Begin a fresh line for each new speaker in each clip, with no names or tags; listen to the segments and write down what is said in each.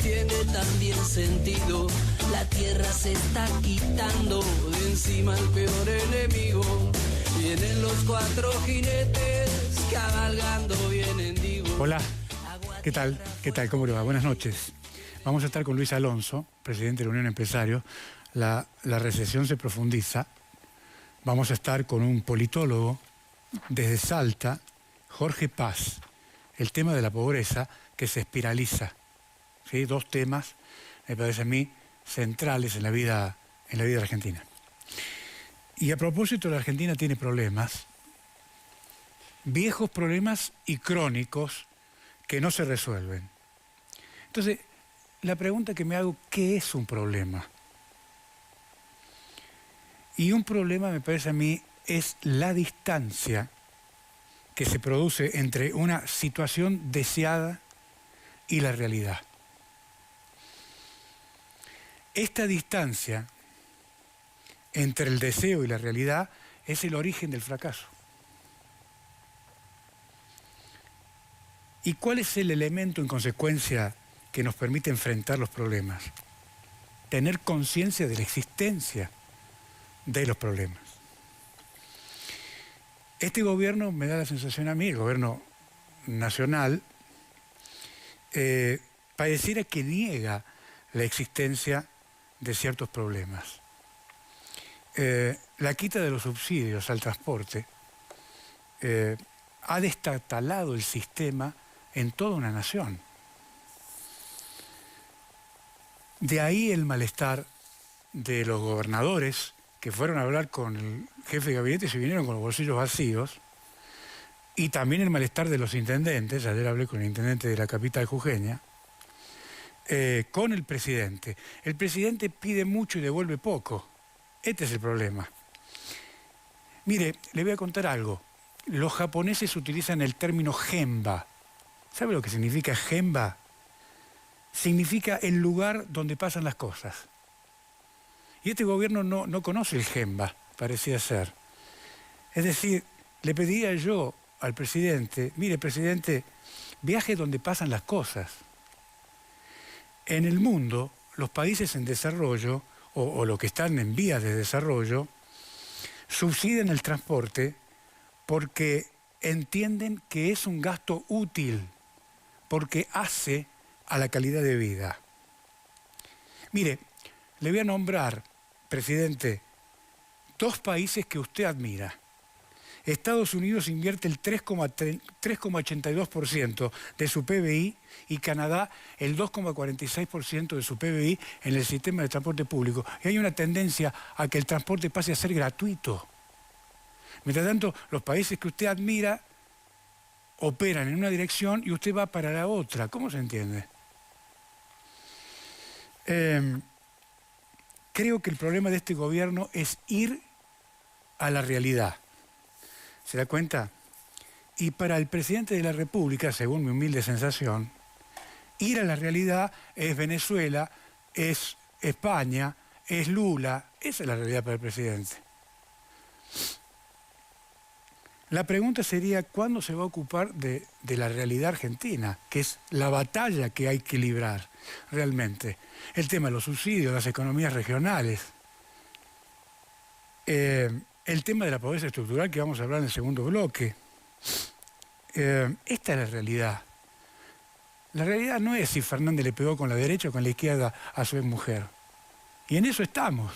tiene también sentido. La tierra se está quitando de encima el peor enemigo. Vienen los cuatro jinetes cabalgando vienen digo.
Hola, ¿qué tal? ¿Qué tal? ¿Cómo le va? Buenas noches. Vamos a estar con Luis Alonso, presidente de la Unión de Empresarios. La recesión se profundiza. Vamos a estar con un politólogo desde Salta, Jorge Paz. El tema de la pobreza que se espiraliza. ¿Sí? Dos temas, me parece a mí, centrales en la vida argentina. Y a propósito, la Argentina tiene problemas, viejos problemas y crónicos que no se resuelven. Entonces, la pregunta que me hago, ¿qué es un problema? Y un problema, me parece a mí, es la distancia que se produce entre una situación deseada y la realidad. Esta distancia entre el deseo y la realidad es el origen del fracaso. ¿Y cuál es el elemento en consecuencia que nos permite enfrentar los problemas? Tener conciencia de la existencia de los problemas. Este gobierno me da la sensación a mí, el gobierno nacional, pareciera que niega la existencia de ciertos problemas. La quita de los subsidios al transporte ha destatalado el sistema en toda una nación. De ahí el malestar de los gobernadores que fueron a hablar con el jefe de gabinete y se vinieron con los bolsillos vacíos, y también el malestar de los intendentes. Ayer hablé con el intendente de la capital jujeña, con el presidente. El presidente pide mucho y devuelve poco. Este es el problema. Mire, le voy a contar algo. Los japoneses utilizan el término gemba. ¿Sabe lo que significa gemba? Significa el lugar donde pasan las cosas. Y este gobierno no conoce el gemba, parecía ser. Es decir, le pediría yo al presidente, mire, presidente, viaje donde pasan las cosas. En el mundo, los países en desarrollo, o los que están en vías de desarrollo, subsidian el transporte porque entienden que es un gasto útil, porque hace a la calidad de vida. Mire, le voy a nombrar, presidente, dos países que usted admira. Estados Unidos invierte el 3,82% de su PBI y Canadá el 2,46% de su PBI en el sistema de transporte público. Y hay una tendencia a que el transporte pase a ser gratuito. Mientras tanto, los países que usted admira operan en una dirección y usted va para la otra. ¿Cómo se entiende? Creo que el problema de este gobierno es ir a la realidad. ¿Se da cuenta? Y para el presidente de la República, según mi humilde sensación, ir a la realidad es Venezuela, es España, es Lula. Esa es la realidad para el presidente. La pregunta sería, ¿cuándo se va a ocupar de la realidad argentina? Que es la batalla que hay que librar realmente. El tema de los subsidios, las economías regionales. El tema de la pobreza estructural, que vamos a hablar en el segundo bloque. Esta es la realidad. La realidad no es si Fernández le pegó con la derecha o con la izquierda a su exmujer. Y en eso estamos.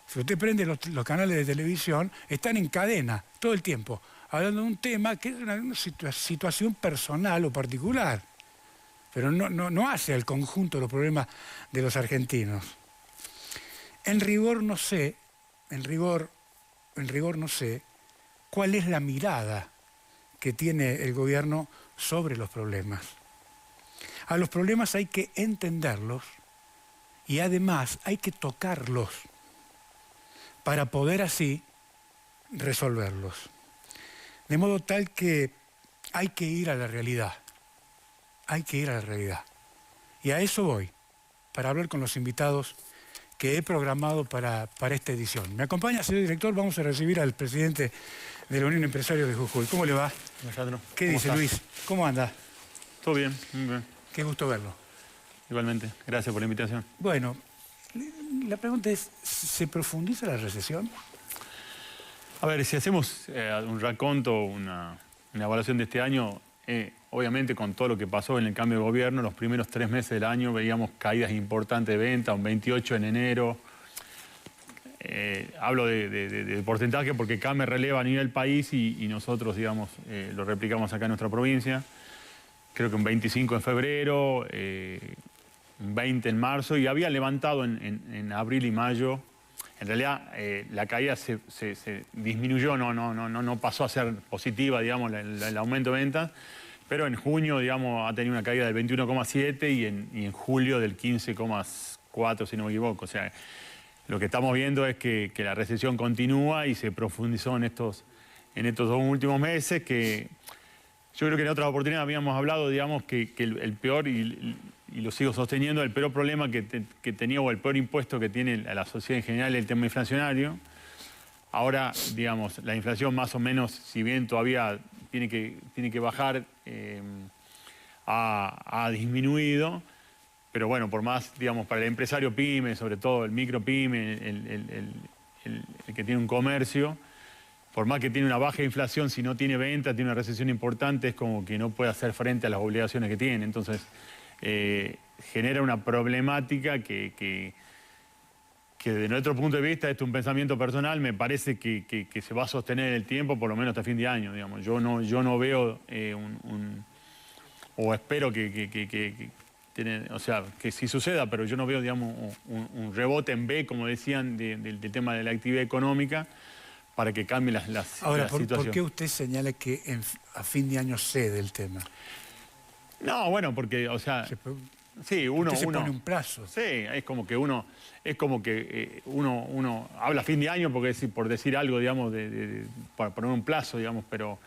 Si usted prende los canales de televisión, están en cadena todo el tiempo, hablando de un tema que es una situación personal o particular, pero no hace al conjunto de los problemas de los argentinos. En rigor no sé cuál es la mirada que tiene el gobierno sobre los problemas. A los problemas hay que entenderlos y además hay que tocarlos para poder así resolverlos. De modo tal que hay que ir a la realidad. Hay que ir a la realidad. Y a eso voy, para hablar con los invitados que he programado para esta edición. ¿Me acompaña, señor director? Vamos a recibir al presidente de la Unión de Empresarios de Jujuy. ¿Cómo le va?
Alejandro.
¿Qué dice, Luis? ¿Cómo anda?
Todo bien, muy bien.
Qué gusto verlo.
igualmente. Gracias por la invitación.
Bueno, la pregunta es, ¿se profundiza la recesión?
A ver, si hacemos un raconto, una evaluación de este año, obviamente con todo lo que pasó en el cambio de gobierno, los primeros 3 meses del año veíamos caídas importantes de venta, un 28 en enero. Hablo de porcentaje porque CAME releva a nivel país y nosotros, digamos, lo replicamos acá en nuestra provincia. Creo que un 25 en febrero, un 20 en marzo, y había levantado en abril y mayo. En realidad, la caída se disminuyó, no pasó a ser positiva, digamos, el aumento de ventas, pero en junio, digamos, ha tenido una caída del 21,7 y en julio del 15,4, si no me equivoco. O sea, lo que estamos viendo es que la recesión continúa y se profundizó en estos 2 últimos meses, que yo creo que en otras oportunidades habíamos hablado, digamos, que el peor, y lo sigo sosteniendo, el peor problema que tenía, o el peor impuesto que tiene a la sociedad en general, es el tema inflacionario. Ahora, digamos, la inflación más o menos, si bien todavía tiene que bajar, ha disminuido. Pero bueno, por más, digamos, para el empresario pyme, sobre todo el micro pyme, el que tiene un comercio, por más que tiene una baja inflación, si no tiene venta, tiene una recesión importante, es como que no puede hacer frente a las obligaciones que tiene. Entonces, genera una problemática que desde nuestro punto de vista, esto es un pensamiento personal, me parece que se va a sostener en el tiempo, por lo menos hasta fin de año, digamos. Yo no veo o espero o sea, que sí suceda, pero yo no veo, digamos, un rebote en B, como decían, del tema de la actividad económica, para que cambie la
Ahora,
situación.
¿por qué usted señala que a fin de año cede el tema?
No, bueno, porque, o sea, sí, uno
pone un plazo.
Sí, es como que uno habla fin de año porque por decir algo, digamos, para poner un plazo, digamos, pero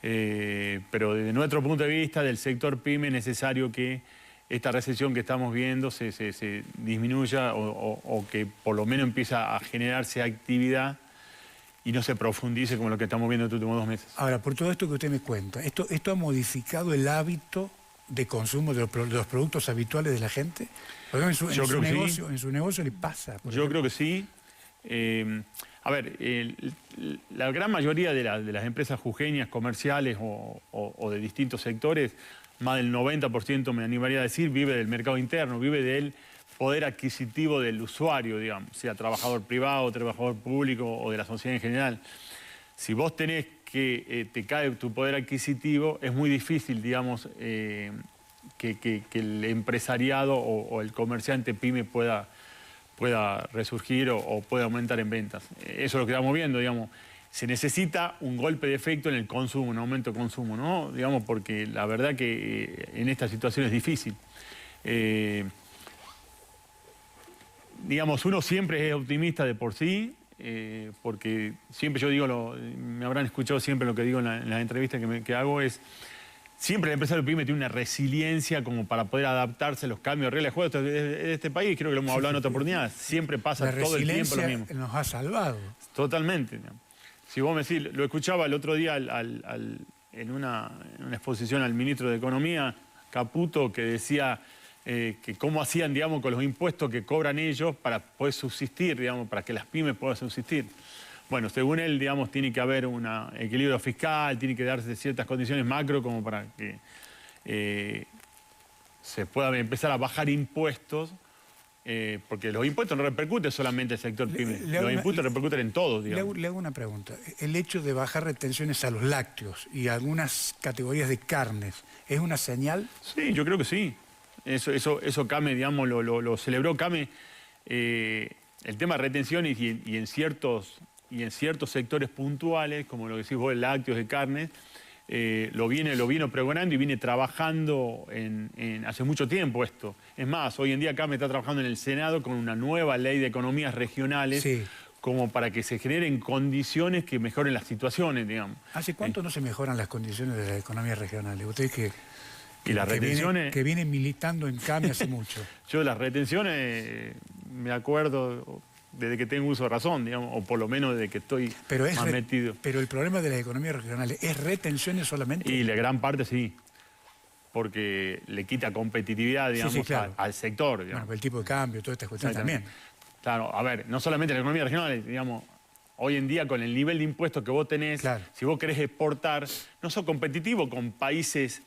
desde nuestro punto de vista, del sector PYME, es necesario que esta recesión que estamos viendo se disminuya o que por lo menos empiece a generarse actividad y no se profundice como lo que estamos viendo estos últimos 2 meses.
Ahora, por todo esto que usted me cuenta, ¿esto ha modificado el hábito de consumo de los productos habituales de la gente? Porque en su negocio le pasa.
Yo creo que sí. A ver, la gran mayoría de las empresas jujeñas, comerciales o de distintos sectores, más del 90%, me animaría a decir, vive del mercado interno, vive del poder adquisitivo del usuario, digamos, sea trabajador privado, trabajador público o de la sociedad en general. Si vos tenés que te cae tu poder adquisitivo, es muy difícil, digamos, que el empresariado o el comerciante pyme pueda resurgir o pueda aumentar en ventas. Eso es lo que estamos viendo, digamos. Se necesita un golpe de efecto en el consumo, un aumento de consumo, ¿no? Digamos, porque la verdad que en esta situación es difícil. Digamos, uno siempre es optimista de por sí, porque siempre yo digo, me habrán escuchado siempre lo que digo en las entrevistas que hago, es siempre el empresario pyme tiene una resiliencia como para poder adaptarse a los cambios de reglas de juego de este país. Creo que lo hemos hablado en otra oportunidad. Siempre pasa todo el tiempo lo mismo.
Nos ha salvado.
Totalmente. Si vos me decís, lo escuchaba el otro día en una exposición al ministro de Economía, Caputo, que decía que cómo hacían, digamos, con los impuestos que cobran ellos para poder subsistir, digamos, para que las pymes puedan subsistir. Bueno, según él, digamos, tiene que haber un equilibrio fiscal, tiene que darse ciertas condiciones macro como para que se pueda empezar a bajar impuestos, porque los impuestos no repercuten solamente en el sector pyme, los impuestos repercuten en todos, digamos.
Le hago una pregunta. El hecho de bajar retenciones a los lácteos y algunas categorías de carnes, ¿es una señal? Sí,
yo creo que sí. Eso CAME, digamos, lo celebró CAME. El tema de retenciones y en ciertos sectores puntuales, como lo que decís vos, el lácteos de carnes, lo vino pregonando y viene trabajando hace mucho tiempo esto. Es más, hoy en día CAME está trabajando en el Senado con una nueva ley de economías regionales, sí, como para que se generen condiciones que mejoren las situaciones, digamos.
¿Hace cuánto no se mejoran las condiciones de las economías regionales? Ustedes
que
vienen militando en CAME hace mucho.
Yo de las retenciones me acuerdo desde que tengo uso de razón, digamos, o por lo menos desde que estoy más metido.
Pero el problema de las economías regionales, ¿es retenciones solamente?
Y la gran parte sí. porque le quita competitividad, digamos,
sí, claro.
al sector. Digamos.
Bueno, el tipo de cambio, toda esta cuestión también.
Claro, a ver, no solamente la economía regional, digamos, hoy en día con el nivel de impuestos que vos tenés, claro, si vos querés exportar, no sos competitivo con países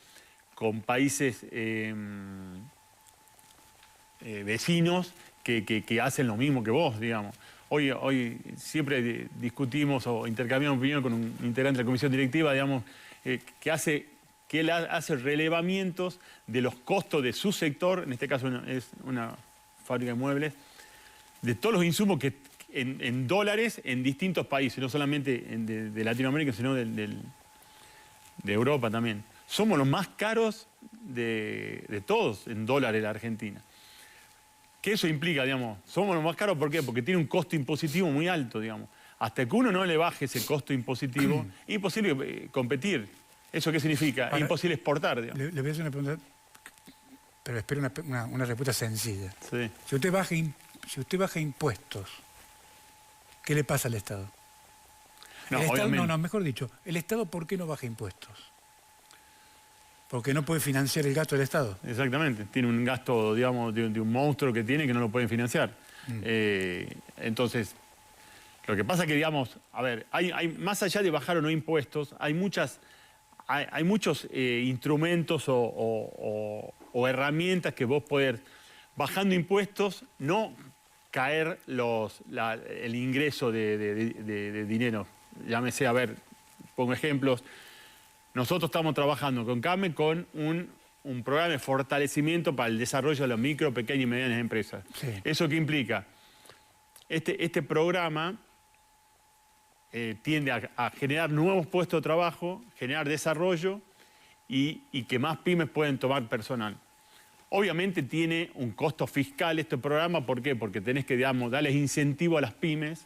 vecinos que hacen lo mismo que vos, digamos. Hoy siempre discutimos o intercambiamos opinión con un integrante de la comisión directiva, digamos, que él hace relevamientos de los costos de su sector, en este caso es una fábrica de muebles, de todos los insumos que en dólares en distintos países, no solamente de Latinoamérica, sino de Europa también. Somos los más caros de todos en dólares la Argentina. ¿Qué eso implica, digamos? Somos los más caros, ¿por qué? Porque tiene un costo impositivo muy alto, digamos. Hasta que uno no le baje ese costo impositivo, es imposible competir. ¿Eso qué significa? Es imposible exportar, digamos.
Le voy a hacer una pregunta, pero espero una respuesta sencilla.
Sí.
Si usted baja impuestos, ¿qué le pasa al Estado? Mejor dicho, ¿el Estado por qué no baja impuestos? Porque no puede financiar el gasto del Estado.
Exactamente. Tiene un gasto, digamos, de un monstruo que tiene que no lo pueden financiar. Entonces, lo que pasa es que, digamos, a ver, hay más allá de bajar o no impuestos, hay muchos instrumentos o herramientas que vos podés, bajando impuestos, no caer el ingreso de dinero. Llámese, a ver, pongo ejemplos. Nosotros estamos trabajando con CAME con un programa de fortalecimiento para el desarrollo de las micro, pequeñas y medianas empresas. Sí. ¿Eso qué implica? Este programa tiende a generar nuevos puestos de trabajo, generar desarrollo y que más pymes pueden tomar personal. Obviamente tiene un costo fiscal este programa, ¿por qué? Porque tenés que, digamos, darles incentivo a las pymes,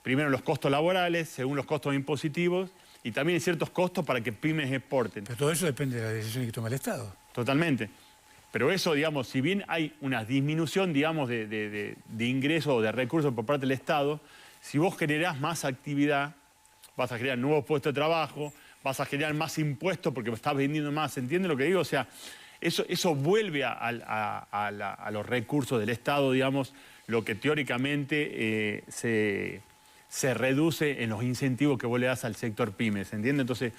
primero los costos laborales, según los costos impositivos, y también hay ciertos costos para que pymes exporten.
Pero todo eso depende de la decisión que toma el Estado.
Totalmente. Pero eso, digamos, si bien hay una disminución, digamos, de ingresos o de recursos por parte del Estado, si vos generás más actividad, vas a generar nuevos puestos de trabajo, vas a generar más impuestos porque estás vendiendo más, ¿entienden lo que digo? O sea, eso vuelve a los recursos del Estado, digamos, lo que teóricamente se reduce en los incentivos que vos le das al sector pymes, ¿entiendes? Entonces,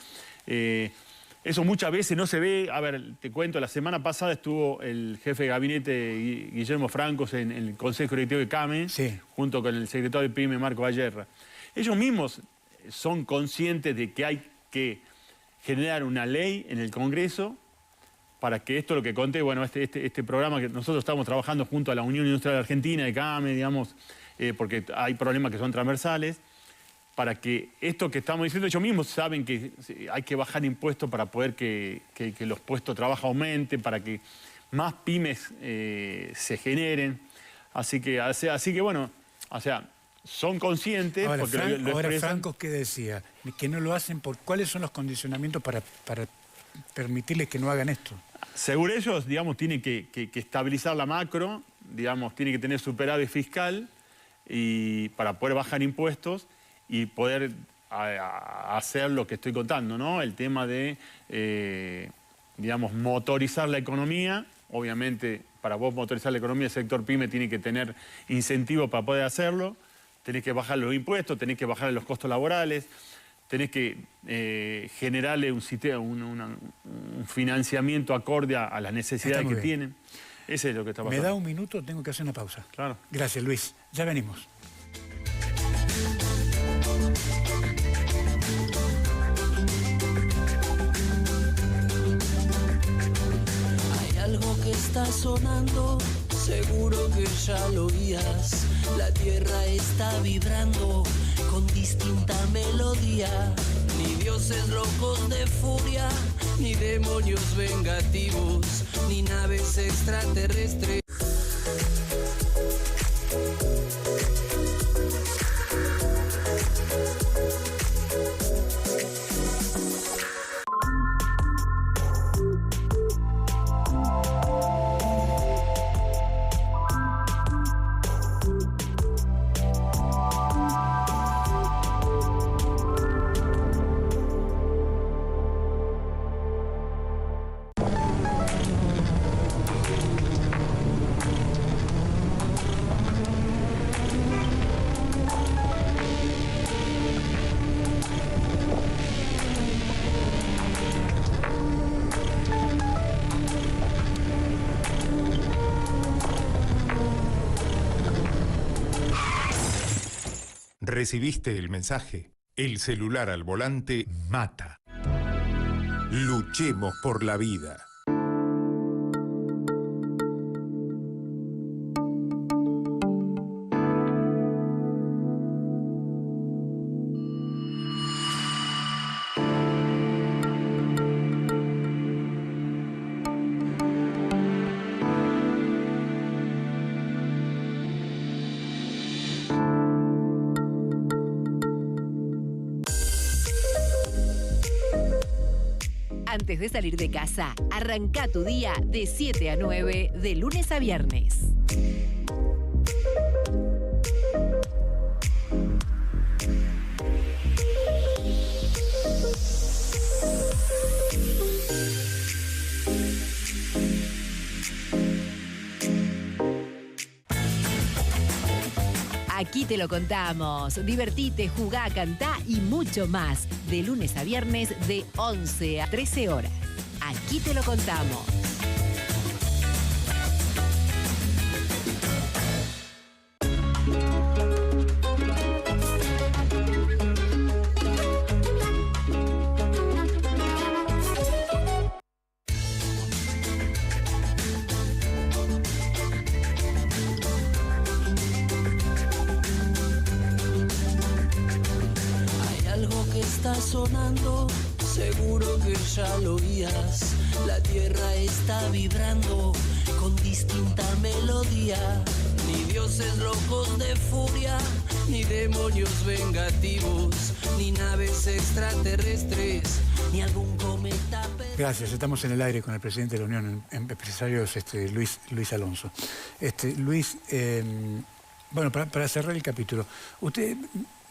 eso muchas veces no se ve. A ver, te cuento, la semana pasada estuvo el jefe de gabinete Guillermo Francos en el Consejo Directivo de CAME, sí, junto con el secretario de PYME, Marco Vallerra. Ellos mismos son conscientes de que hay que generar una ley en el Congreso para que esto, lo que conté, bueno, este programa que nosotros estamos trabajando junto a la Unión Industrial Argentina de CAME, digamos, porque hay problemas que son transversales, para que esto que estamos diciendo, ellos mismos saben que hay que bajar impuestos para poder que los puestos de trabajo aumenten, para que más pymes se generen. Así que bueno, o sea, son conscientes.
Ahora,
porque
ahora Franco, ¿qué decía? Que no lo hacen por cuáles son los condicionamientos para permitirles que no hagan esto.
Según ellos, digamos, tienen que estabilizar la macro, digamos, tiene que tener superávit fiscal y para poder bajar impuestos y poder hacer lo que estoy contando, ¿no? El tema de, digamos, motorizar la economía. Obviamente, para vos motorizar la economía, el sector PYME tiene que tener incentivos para poder hacerlo. Tenés que bajar los impuestos, tenés que bajar los costos laborales, tenés que generarle un financiamiento acorde a las necesidades que tienen. Ese es lo que está pasando.
Me da un minuto, tengo que hacer una pausa.
Claro.
Gracias, Luis. Ya venimos.
Hay algo que está sonando, seguro que ya lo oías. La tierra está vibrando con distinta melodía. Ni dioses locos de furia, ni demonios vengativos, ni naves extraterrestres.
¿Recibiste el mensaje? El celular al volante mata. Luchemos por la vida.
Antes de salir de casa, arranca tu día de 7 a 9, de lunes a viernes. Aquí te lo contamos. Divertite, jugá, cantá y mucho más. De lunes a viernes de 11 a 13 horas. Aquí te lo contamos.
Sonando, seguro que ya lo oías. La tierra está vibrando con distinta melodía. Ni dioses locos de furia, ni demonios vengativos, ni naves extraterrestres, ni algún cometa.
Gracias, estamos en el aire con el presidente de la Unión de Empresarios, Luis Alonso. Luis, bueno, para cerrar el capítulo, usted,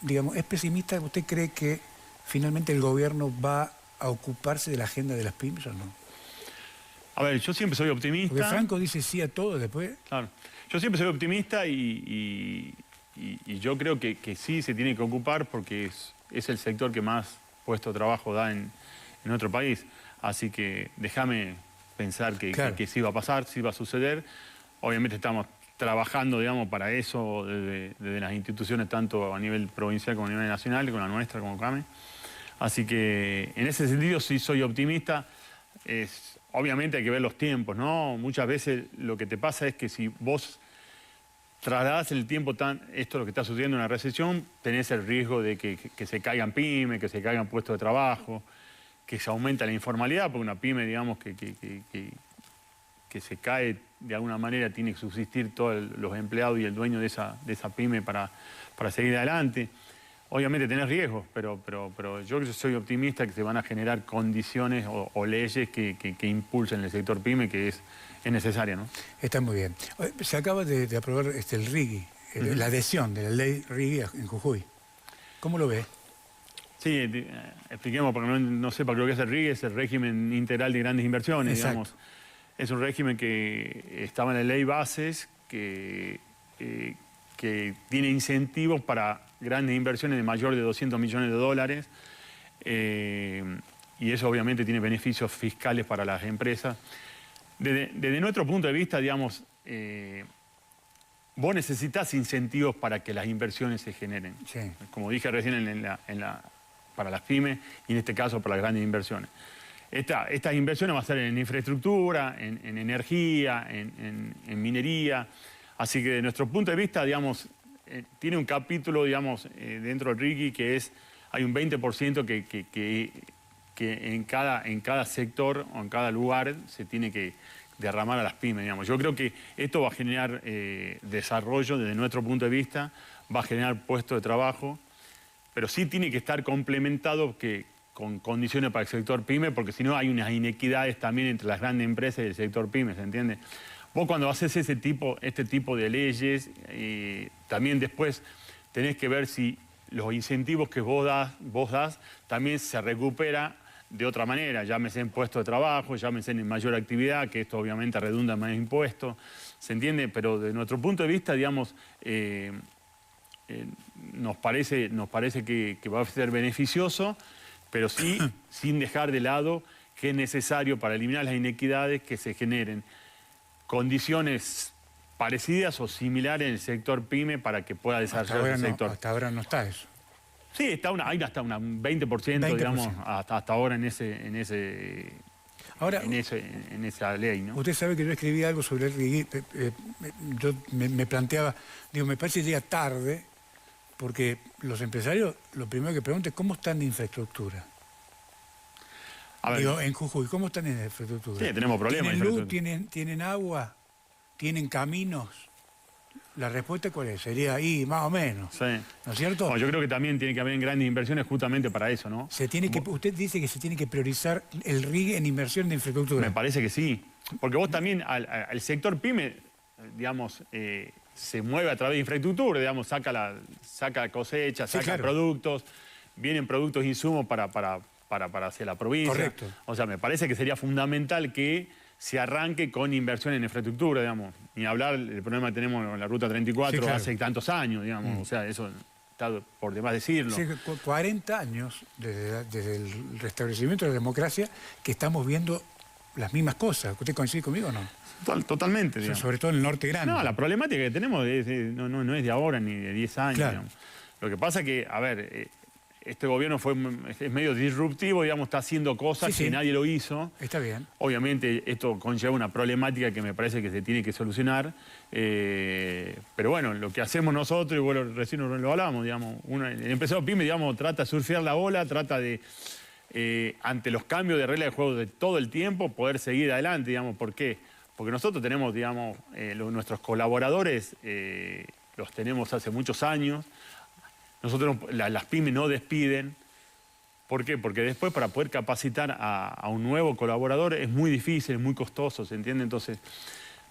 digamos, es pesimista. ¿Usted cree que finalmente el gobierno va a ocuparse de la agenda de las pymes o no?
A ver, yo siempre soy optimista.
Porque Franco dice sí a todo después.
Claro. Yo siempre soy optimista y yo creo que sí se tiene que ocupar porque es el sector que más puesto de trabajo da en otro país. Así que déjame pensar que sí va a pasar, sí va a suceder. Obviamente estamos trabajando, digamos, para eso desde las instituciones, tanto a nivel provincial como a nivel nacional, con la nuestra, como CAME. Así que en ese sentido sí soy optimista. Obviamente hay que ver los tiempos, ¿no? Muchas veces lo que te pasa es que si vos trasladas el tiempo esto es lo que está sucediendo en una recesión, tenés el riesgo de que se caigan pymes, que se caigan puestos de trabajo, que se aumenta la informalidad, porque una pyme, digamos, que se cae de alguna manera, tiene que subsistir todos los empleados y el dueño de esa pyme para seguir adelante. Obviamente tenés riesgos, pero yo soy optimista que se van a generar condiciones o leyes que impulsen el sector pyme, que es necesaria, ¿no? Está muy bien.
Se acaba de aprobar el RIGI, la adhesión de la ley RIGI en Jujuy. ¿Cómo lo ves?
Sí, expliquemos, porque no sepa lo que es el RIGI, es el régimen integral de grandes inversiones, digamos. Es un régimen que estaba en la ley Bases, que tiene incentivos para grandes inversiones de mayor de 200 millones de dólares, y eso obviamente tiene beneficios fiscales para las empresas. Desde nuestro punto de vista, digamos, vos necesitas incentivos para que las inversiones se generen. Sí. Como dije recién, para las pymes y en este caso para las grandes inversiones. Estas inversiones van a ser en infraestructura, en energía, en minería. Así que de nuestro punto de vista, digamos, tiene un capítulo, digamos, dentro del RIGI que hay un 20% que en cada sector o en cada lugar se tiene que derramar a las pymes, digamos. Yo creo que esto va a generar desarrollo desde nuestro punto de vista, va a generar puestos de trabajo, pero sí tiene que estar complementado con condiciones para el sector pyme, porque si no hay unas inequidades también entre las grandes empresas y el sector pyme, ¿se entiende? Vos cuando haces este tipo de leyes, también después tenés que ver si los incentivos que vos das también se recupera de otra manera, llámese en puestos de trabajo, llámese en mayor actividad, que esto obviamente redunda en más impuestos, ¿se entiende? Pero de nuestro punto de vista, digamos, nos parece que va a ser beneficioso, pero sí sin dejar de lado que es necesario para eliminar las inequidades que se generen condiciones parecidas o similares en el sector PYME para que pueda desarrollar el sector.
Hasta ahora no está eso.
Sí, hay hasta un 20%, digamos, hasta ahora en esa ley, ¿no?
Usted sabe que yo escribí algo sobre el RIGI, yo me planteaba, digo, me parece que llega tarde, porque los empresarios, lo primero que preguntan es cómo están de infraestructura.
A ver,
Digo, en Jujuy, ¿cómo están en infraestructura?
Sí, tenemos problemas.
¿Tienen luz? ¿Tienen agua? ¿Tienen caminos? La respuesta, ¿cuál es? Sería ahí, más o menos.
Sí.
¿No es cierto?
Bueno, yo creo que también tiene que haber grandes inversiones justamente para eso, ¿no?
Usted dice que se tiene que priorizar el RIG en inversión de infraestructura.
Me parece que sí. Porque vos también, al sector PYME, digamos, se mueve a través de infraestructura, digamos, saca cosecha,
Sí,
saca
claro.
productos, vienen productos insumos para hacia la provincia.
Correcto.
O sea, me parece que sería fundamental que se arranque con inversión en infraestructura, digamos. Ni hablar del problema que tenemos en la Ruta 34
Sí, claro.
hace tantos años, digamos. O sea, eso está por demás decirlo.
Sí, 40 años desde el restablecimiento de la democracia que estamos viendo las mismas cosas. ¿Usted coincide conmigo o no?
Totalmente, digamos.
Sobre todo en el norte grande.
No, la problemática que tenemos no es de ahora ni de 10 años.
Claro.
Digamos. Lo que pasa es que, a ver, este gobierno es medio disruptivo, digamos, está haciendo cosas
Sí, sí.
que nadie lo hizo.
Está bien.
Obviamente esto conlleva una problemática que me parece que se tiene que solucionar. Pero bueno, lo que hacemos nosotros, y bueno, recién lo hablamos, digamos, el empresario PYME, digamos, trata de surfear la ola, trata de, ante los cambios de reglas de juego de todo el tiempo, poder seguir adelante, digamos. ¿Por qué? Porque nosotros tenemos, digamos, nuestros colaboradores, los tenemos hace muchos años. Nosotros, las pymes no despiden. ¿Por qué? Porque después para poder capacitar a un nuevo colaborador es muy difícil, es muy costoso, ¿se entiende? Entonces,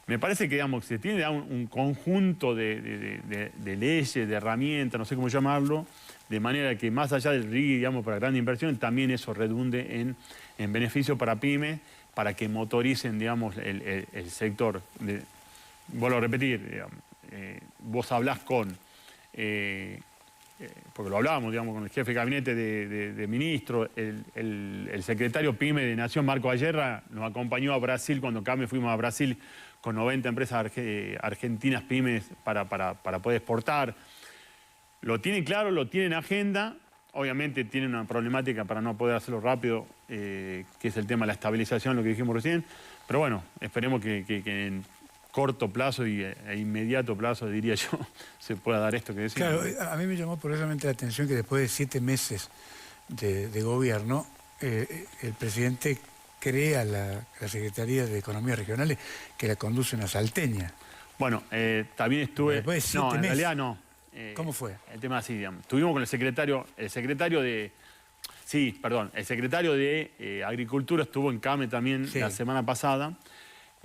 me parece que, digamos, se tiene un conjunto de leyes, de herramientas, no sé cómo llamarlo, de manera que más allá del RIGI, digamos, para grandes inversiones, también eso redunde en beneficio para pymes, para que motoricen, digamos, el sector. Vuelvo a repetir, digamos, vos hablás con... porque lo hablábamos, digamos, con el jefe de gabinete de ministro, el secretario PYME de Nación, Marco Ayerra, nos acompañó a Brasil cuando CAME fuimos a Brasil con 90 empresas argentinas pymes para poder exportar. Lo tienen claro, lo tienen en agenda. Obviamente tienen una problemática para no poder hacerlo rápido, que es el tema de la estabilización, lo que dijimos recién. Pero bueno, esperemos que en corto plazo e inmediato plazo, diría yo, se pueda dar esto que decíamos.
Claro, a mí me llamó poderosamente la atención que después de 7 meses de gobierno, el presidente crea la Secretaría de Economía Regionales, que la conduce una salteña.
Bueno, también estuve...
Después de 7
no, en
meses.
realidad no.
¿Cómo fue?
El tema así, digamos. Estuvimos con el secretario de... Sí, perdón, el secretario de Agricultura estuvo en CAME también la semana pasada.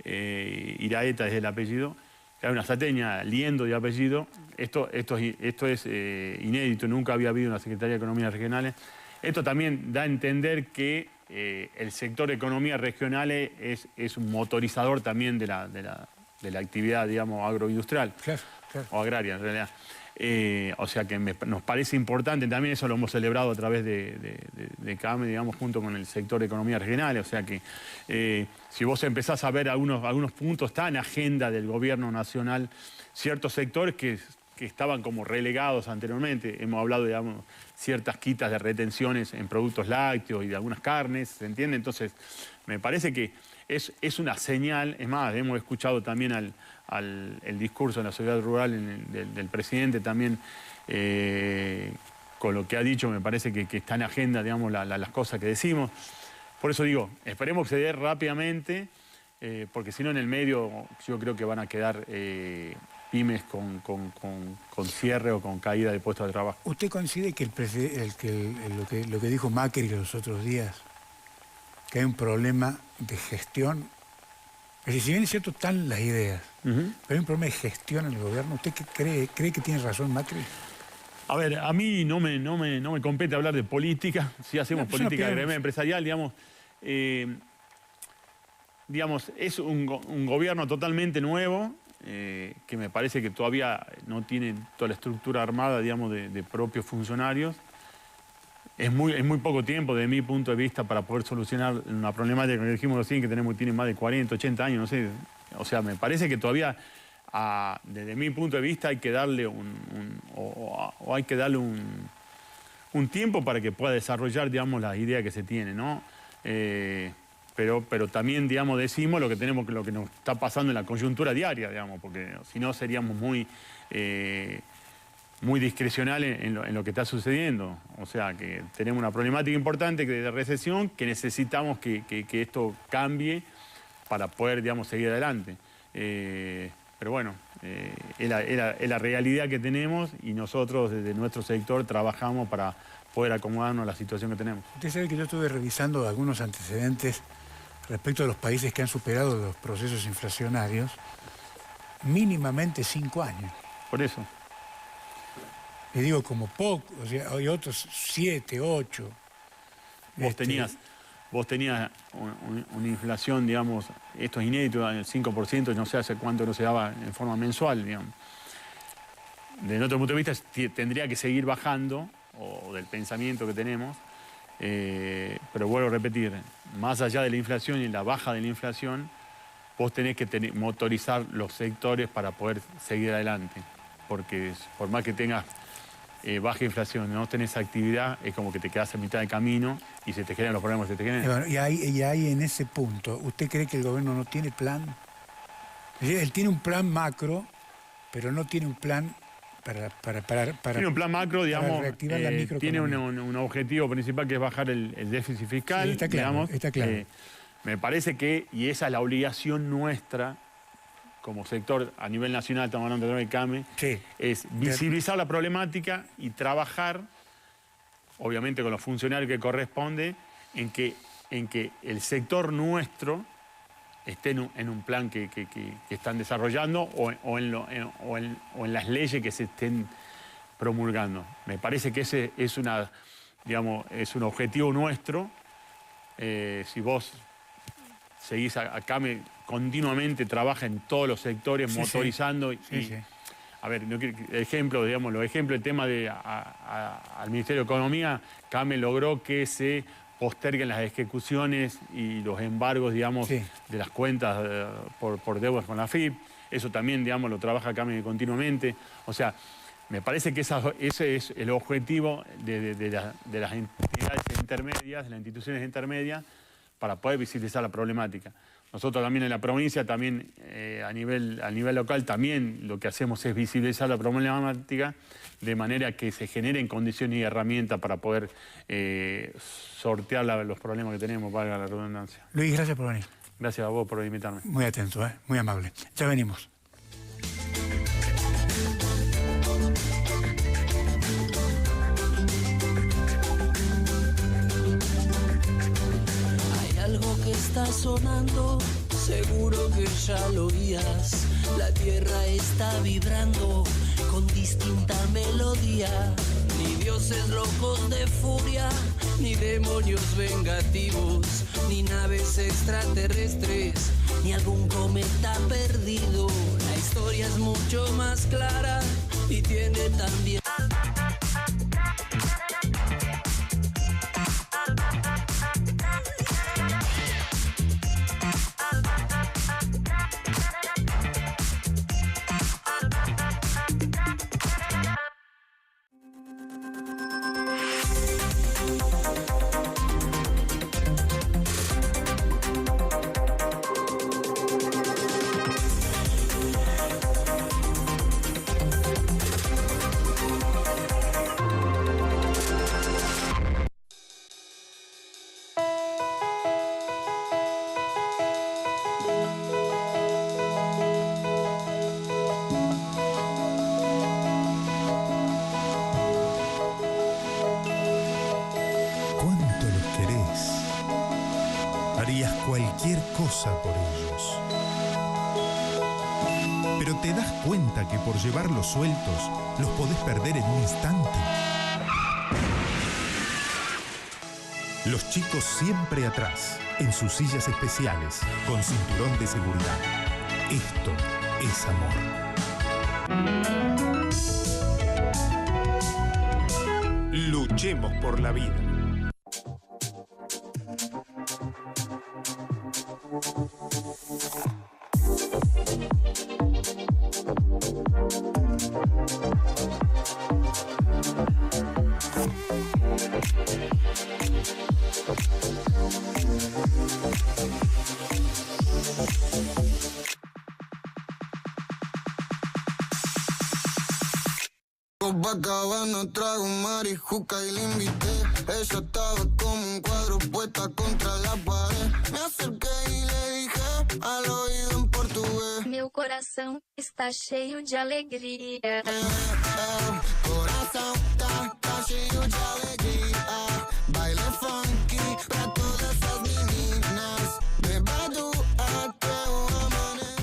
Iraeta es el apellido. Era una salteña, Liendo de apellido. Esto es inédito, nunca había habido una Secretaría de Economía Regionales. Esto también da a entender que el sector de economía regionales es un motorizador también de la actividad, digamos, agroindustrial.
Claro, claro.
O agraria, en realidad. O sea que nos parece importante, también eso lo hemos celebrado a través de CAME, digamos, junto con el sector de economía regional. O sea que si vos empezás a ver algunos puntos, está en agenda del gobierno nacional ciertos sectores que estaban como relegados anteriormente. Hemos hablado, digamos, ciertas quitas de retenciones en productos lácteos y de algunas carnes, ¿se entiende? Entonces, me parece que es una señal. Es más, hemos escuchado también el discurso en la sociedad rural del presidente también, con lo que ha dicho, me parece que está en agenda, digamos, las cosas que decimos. Por eso digo, esperemos que se dé rápidamente, porque si no en el medio yo creo que van a quedar pymes con cierre o con caída de puestos de trabajo.
¿Usted coincide que lo que dijo Macri los otros días, que hay un problema de gestión? Es decir, si bien es cierto, están las ideas, pero hay un problema de gestión en el gobierno. ¿Usted qué cree que tiene razón Macri?
A ver, a mí no me compete hablar de política. Si hacemos política de gremio empresarial, digamos, es un gobierno totalmente nuevo, que me parece que todavía no tiene toda la estructura armada, digamos, de propios funcionarios. Es muy poco tiempo, desde mi punto de vista, para poder solucionar una problemática que dijimos recién, que tiene más de 40, 80 años, no sé. O sea, me parece que todavía desde mi punto de vista, hay que darle hay que darle un tiempo para que pueda desarrollar, digamos, las ideas que se tienen, ¿no? Pero también, digamos, decimos lo que nos está pasando en la coyuntura diaria, digamos, porque si no seríamos muy discrecionales en lo que está sucediendo. O sea, que tenemos una problemática importante de recesión, que necesitamos que esto cambie para poder, digamos, seguir adelante. Pero bueno, es la realidad que tenemos y nosotros desde nuestro sector trabajamos para poder acomodarnos a la situación que tenemos.
Usted sabe que yo estuve revisando algunos antecedentes respecto a los países que han superado los procesos inflacionarios, mínimamente 5 años.
Por eso.
Le digo como poco, o sea, hay otros 7, 8.
Vos tenías una inflación, digamos, esto es inédito, del 5%, no sé hace cuánto no se daba en forma mensual, digamos. Desde nuestro punto de vista tendría que seguir bajando, o del pensamiento que tenemos, pero vuelvo a repetir, más allá de la inflación y la baja de la inflación, vos tenés que motorizar los sectores para poder seguir adelante, porque por más que tengas baja inflación, no tenés actividad, es como que te quedás a mitad de camino y se te generan los problemas que se te generan.
Bueno, y ahí en ese punto, ¿usted cree que el gobierno no tiene plan? Es decir, él tiene un plan macro, pero no tiene un plan para
tiene un plan macro, digamos,
reactivar la microeconomía.
tiene un objetivo principal que es bajar el déficit fiscal.
Sí, está claro,
digamos,
está claro.
Me parece que, y esa es la obligación nuestra, como sector a nivel nacional, estamos hablando de CAME,
sí,
es visibilizar la problemática y trabajar, obviamente con los funcionarios que corresponde, en que el sector nuestro esté en un plan que están desarrollando o en las leyes que se estén promulgando. Me parece que ese es un objetivo nuestro. Si vos seguís a CAME, continuamente trabaja en todos los sectores, motorizando.
Sí.
A ver, los ejemplos, el tema al Ministerio de Economía, CAME logró que se posterguen las ejecuciones y los embargos, digamos, de las cuentas por deudas con la AFIP. Eso también, digamos, lo trabaja CAME continuamente. O sea, me parece que ese es el objetivo de las entidades intermedias, de las instituciones intermedias, para poder visibilizar la problemática. Nosotros también en la provincia, también a nivel local, también lo que hacemos es visibilizar la problemática de manera que se generen condiciones y herramientas para poder sortear los problemas que tenemos, valga la redundancia.
Luis, gracias por venir.
Gracias a vos por invitarme.
Muy atento, muy amable. Ya venimos.
Está sonando, seguro que ya lo oías. La tierra está vibrando con distinta melodía. Ni dioses locos de furia, ni demonios vengativos, ni naves extraterrestres, ni algún cometa perdido. La historia es mucho más clara y tiene también...
Cualquier cosa por ellos. Pero te das cuenta que por llevarlos sueltos los podés perder en un instante. Los chicos siempre atrás, en sus sillas especiales, con cinturón de seguridad. Esto es amor. Luchemos por la vida.
Copacabana trago marijuca y la invité. Ella estaba como un cuadro puesta contra la pared. Me acerqué y le dije al oído en portugués.
Meu coração está cheio de alegria.
Coração tá cheio de alegria. Baile funky pra todas as meninas. Bebado até o amanhecer.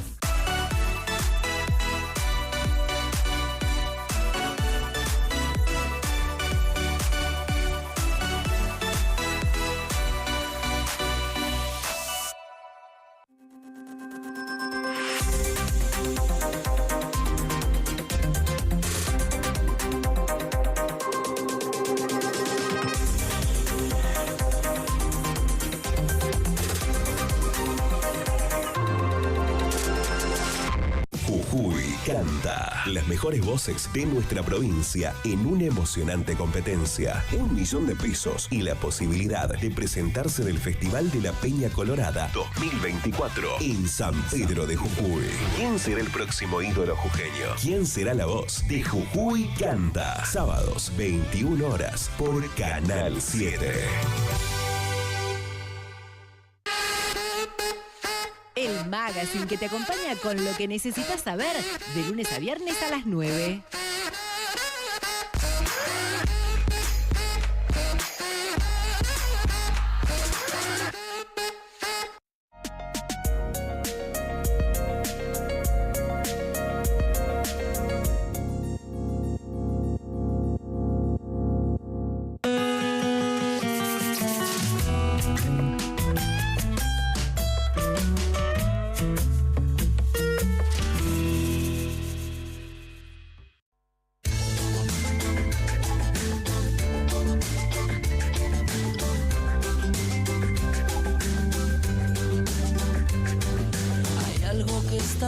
Jujuy canta. Las mejores voces de nuestra provincia en una emocionante competencia. 1 millón de pesos y la posibilidad de presentarse en el Festival de la Peña Colorada 2024 en San Pedro de Jujuy. ¿Quién será el próximo ídolo jujeño? ¿Quién será la voz de Jujuy canta? Sábados, 21 horas por Canal 7.
El magazine que te acompaña con lo que necesitas saber de lunes a viernes a las 9.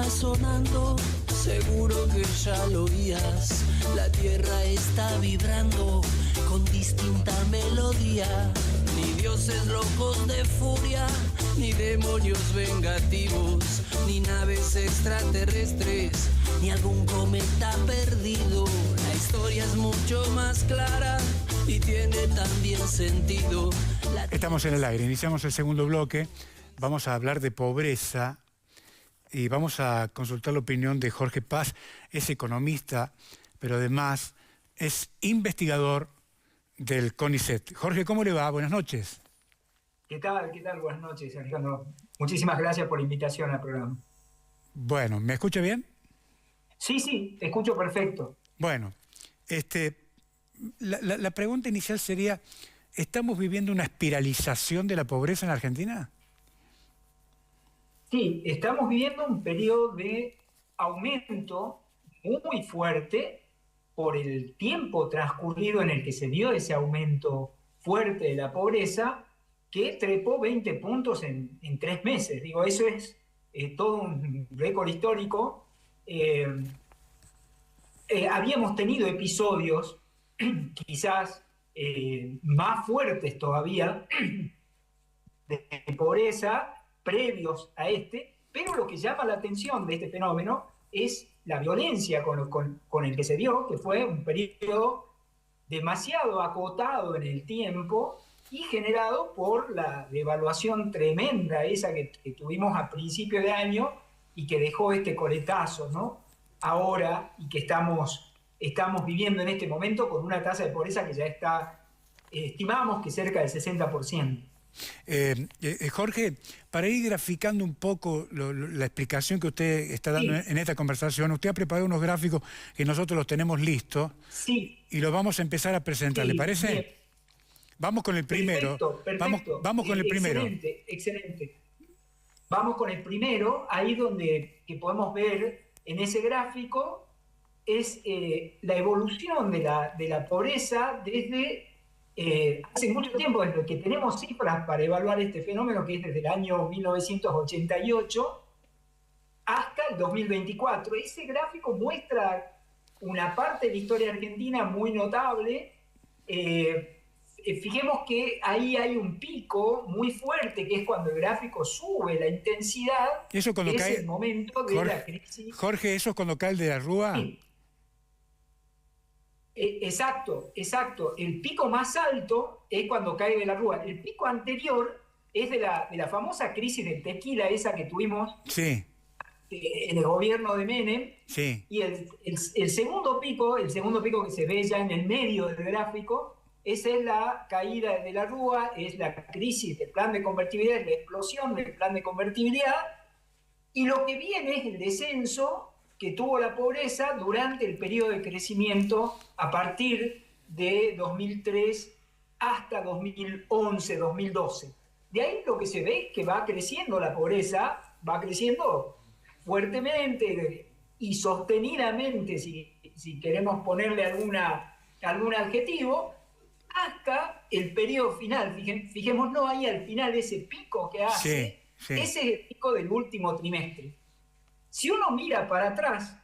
Sonando, seguro que ya lo oías. La tierra está vibrando con distinta melodía. Ni dioses locos de furia, ni demonios vengativos, ni naves extraterrestres, ni algún cometa perdido. La historia es mucho más clara y tiene también sentido.
Estamos en el aire, iniciamos el segundo bloque. Vamos a hablar de pobreza. Y vamos a consultar la opinión de Jorge Paz, es economista, pero además es investigador del CONICET. Jorge, ¿cómo le va? Buenas noches.
¿Qué tal? Buenas noches, Alejandro. Muchísimas gracias por la invitación al programa.
Bueno, ¿me escucha bien?
Sí, te escucho perfecto.
Bueno, la pregunta inicial sería, ¿estamos viviendo una espiralización de la pobreza en Argentina?
Sí, estamos viviendo un periodo de aumento muy fuerte por el tiempo transcurrido en el que se dio ese aumento fuerte de la pobreza, que trepó 20 puntos en 3 meses. Digo, eso es todo un récord histórico. Habíamos tenido episodios quizás más fuertes todavía de pobreza, previos a pero lo que llama la atención de este fenómeno es la violencia con el que se dio, que fue un periodo demasiado acotado en el tiempo y generado por la devaluación tremenda esa que tuvimos a principio de año y que dejó este coletazo, ¿no? Ahora, y que estamos viviendo en este momento con una tasa de pobreza que ya está, estimamos que cerca del 60%.
Jorge, para ir graficando un poco la explicación que usted está dando en esta conversación, usted ha preparado unos gráficos que nosotros los tenemos listos y los vamos a empezar a presentar, ¿le parece? Bien. Vamos con el primero.
Perfecto.
Vamos con el primero.
Excelente. Vamos con el primero, ahí donde que podemos ver en ese gráfico es la evolución de la pobreza desde hace mucho tiempo, desde que tenemos cifras para evaluar este fenómeno, que es desde el año 1988 hasta el 2024. Ese gráfico muestra una parte de la historia argentina muy notable. Fijemos que ahí hay un pico muy fuerte, que es cuando el gráfico sube la intensidad,
eso cuando
es
cae,
el momento de la crisis.
Jorge, ¿eso es cuando cae el de la Rúa?
Sí. Exacto. El pico más alto es cuando cae de la Rúa. El pico anterior es de la famosa crisis del tequila, esa que tuvimos
Sí.
En el gobierno de Menem.
Sí.
Y el segundo pico que se ve ya en el medio del gráfico, esa es la caída de la Rúa, es la crisis del plan de convertibilidad, es la explosión del plan de convertibilidad, y lo que viene es el descenso que tuvo la pobreza durante el periodo de crecimiento a partir de 2003 hasta 2011, 2012. De ahí lo que se ve es que va creciendo la pobreza, va creciendo fuertemente y sostenidamente, si queremos ponerle algún adjetivo, hasta el periodo final. Fijémonos ahí al final ese pico que hace, ese es el pico del último trimestre. Si uno mira para atrás,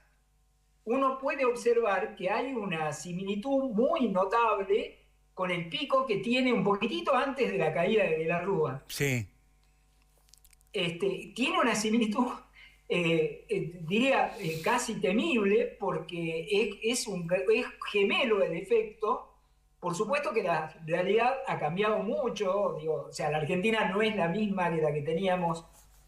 uno puede observar que hay una similitud muy notable con el pico que tiene un poquitito antes de la caída de la Rúa.
Sí.
Tiene una similitud, diría, casi temible, porque es gemelo el efecto. Por supuesto que la realidad ha cambiado mucho, o sea, la Argentina no es la misma que la que teníamos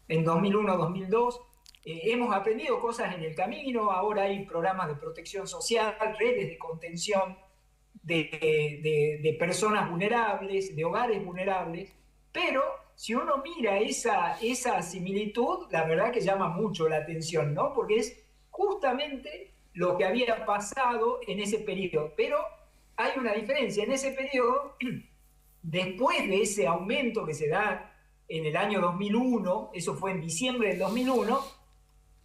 en 2001, 2002. Hemos aprendido cosas en el camino, ahora hay programas de protección social, redes de contención de personas vulnerables, de hogares vulnerables, pero si uno mira esa similitud, la verdad que llama mucho la atención, ¿no? Porque es justamente lo que había pasado en ese periodo, pero hay una diferencia. En ese periodo, después de ese aumento que se da en el año 2001, eso fue en diciembre del 2001,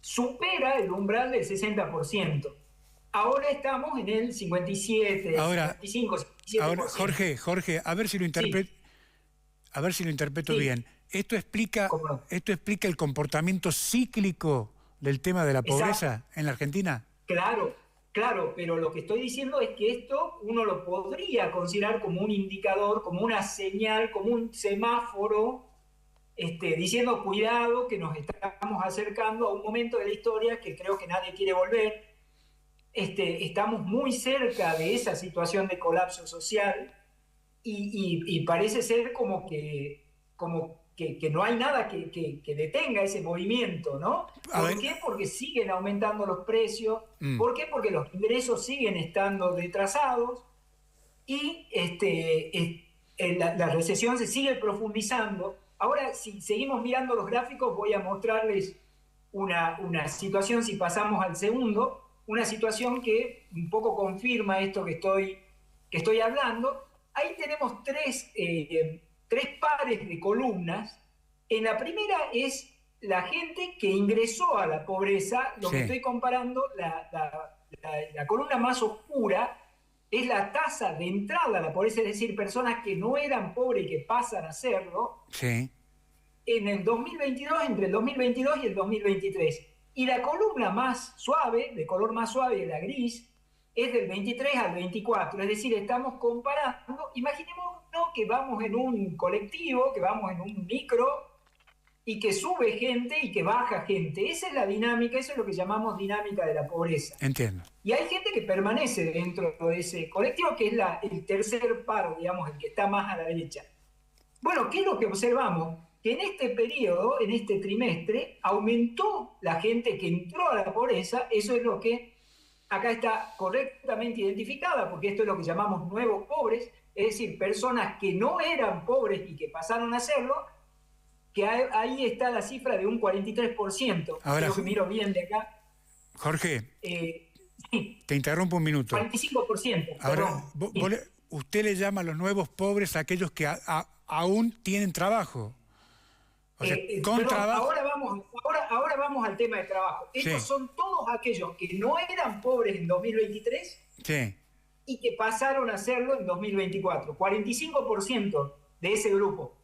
supera el umbral del 60%. Ahora estamos en el 57,
ahora,
55, 57%.
Ahora, Jorge, a ver si lo interpreto, a ver si lo interpreto bien. Esto explica el comportamiento cíclico del tema de la pobreza en la Argentina.
Claro, pero lo que estoy diciendo es que esto uno lo podría considerar como un indicador, como una señal, como un semáforo, diciendo cuidado que nos estamos acercando a un momento de la historia que creo que nadie quiere volver. Estamos muy cerca de esa situación de colapso social y parece ser como que no hay nada que detenga ese movimiento, ¿no? ¿Por qué? Porque siguen aumentando los precios. ¿Por qué? Porque los ingresos siguen estando retrasados y la recesión se sigue profundizando. Ahora, si seguimos mirando los gráficos, voy a mostrarles una situación, si pasamos al segundo, una situación que un poco confirma esto que estoy hablando. Ahí tenemos tres pares de columnas. En la primera es la gente que ingresó a la pobreza. Lo que estoy comparando, la columna más oscura es la tasa de entrada a la pobreza, es decir, personas que no eran pobres y que pasan a serlo.
Sí.
En el 2022, entre el 2022 y el 2023. Y la columna más suave, de color más suave, la gris, es del 23 al 24. Es decir, estamos comparando, imaginemos que vamos en un colectivo, que vamos en un micro, y que sube gente y que baja gente. Esa es la dinámica, eso es lo que llamamos dinámica de la pobreza.
Entiendo.
Y hay gente que permanece dentro de ese colectivo, que es el tercer paro, digamos, el que está más a la derecha. Bueno, ¿qué es lo que observamos? Que en este periodo, en este trimestre, aumentó la gente que entró a la pobreza. Eso es lo que acá está correctamente identificada, porque esto es lo que llamamos nuevos pobres, es decir, personas que no eran pobres y que pasaron a serlo, que ahí está la cifra de un 43%.
Ahora,
creo que miro bien de acá.
Jorge,
sí.
Te interrumpo un minuto.
45%.
Ahora, usted le llama a los nuevos pobres a aquellos que aún tienen trabajo. O sea, trabajo.
Ahora vamos al tema de trabajo. Estos son todos aquellos que no eran pobres en 2023 y que pasaron a serlo en 2024. 45% de ese grupo.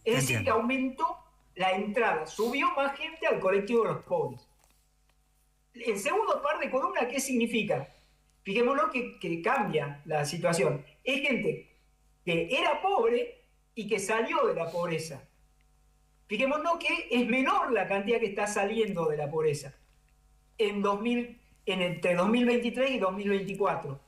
Es decir, que aumentó la entrada, subió más gente al colectivo de los pobres. El segundo par de columnas, ¿qué significa? Fijémonos que cambia la situación. Es gente que era pobre y que salió de la pobreza. Fijémonos que es menor la cantidad que está saliendo de la pobreza entre 2023 y 2024.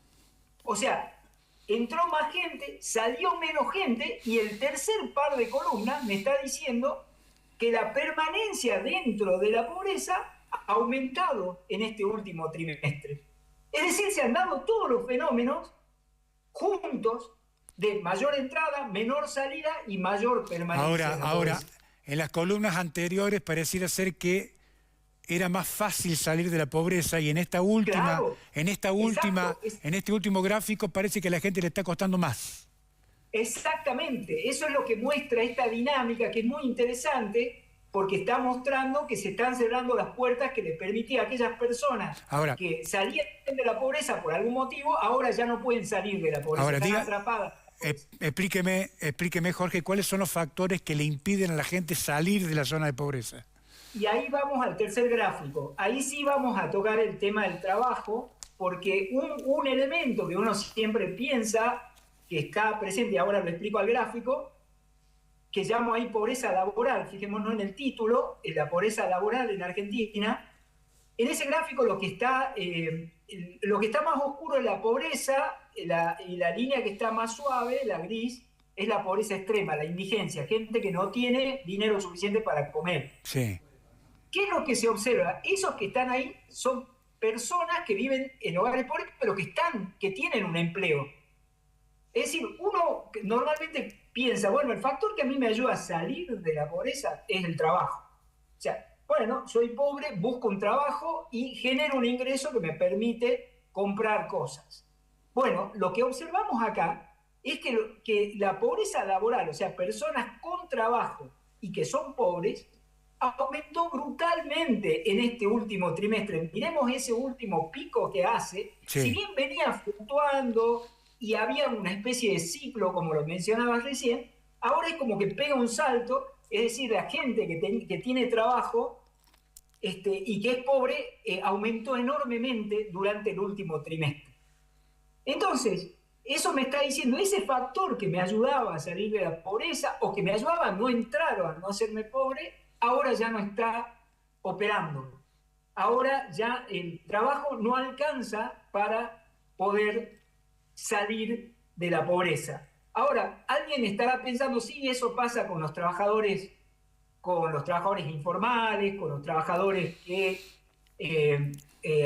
O sea, entró más gente, salió menos gente, y el tercer par de columnas me está diciendo que la permanencia dentro de la pobreza ha aumentado en este último trimestre. Es decir, se han dado todos los fenómenos juntos de mayor entrada, menor salida y mayor permanencia.
Ahora, en las columnas anteriores pareciera ser que era más fácil salir de la pobreza, y en esta última,
Claro,
en este último gráfico parece que a la gente le está costando más.
Exactamente, eso es lo que muestra esta dinámica, que es muy interesante, porque está mostrando que se están cerrando las puertas que le permitía a aquellas personas que salían de la pobreza por algún motivo, ahora ya no pueden salir de la pobreza, están atrapadas.
Explíqueme, Jorge, ¿cuáles son los factores que le impiden a la gente salir de la zona de pobreza?
Y ahí vamos al tercer gráfico. Ahí sí vamos a tocar el tema del trabajo, porque un elemento que uno siempre piensa que está presente, y ahora lo explico al gráfico, que llamo ahí pobreza laboral. Fijémonos en el título, en la pobreza laboral en Argentina. En ese gráfico lo que está más oscuro es la pobreza, y la línea que está más suave, la gris, es la pobreza extrema, la indigencia, gente que no tiene dinero suficiente para comer.
Sí.
¿Qué es lo que se observa? Esos que están ahí son personas que viven en hogares pobres, pero que tienen un empleo. Es decir, uno normalmente piensa, bueno, el factor que a mí me ayuda a salir de la pobreza es el trabajo. O sea, bueno, soy pobre, busco un trabajo y genero un ingreso que me permite comprar cosas. Bueno, lo que observamos acá es que la pobreza laboral, o sea, personas con trabajo y que son pobres, aumentó brutalmente en este último trimestre. Miremos ese último pico que hace.
Sí.
Si bien venía fluctuando y había una especie de ciclo, como lo mencionabas recién, ahora es como que pega un salto, es decir, la gente que tiene trabajo y que es pobre aumentó enormemente durante el último trimestre. Entonces, eso me está diciendo, ese factor que me ayudaba a salir de la pobreza o que me ayudaba a no entrar o a no hacerme pobre, ahora ya no está operando. Ahora ya el trabajo no alcanza para poder salir de la pobreza. Ahora, alguien estará pensando, sí, eso pasa con los trabajadores informales, con los trabajadores que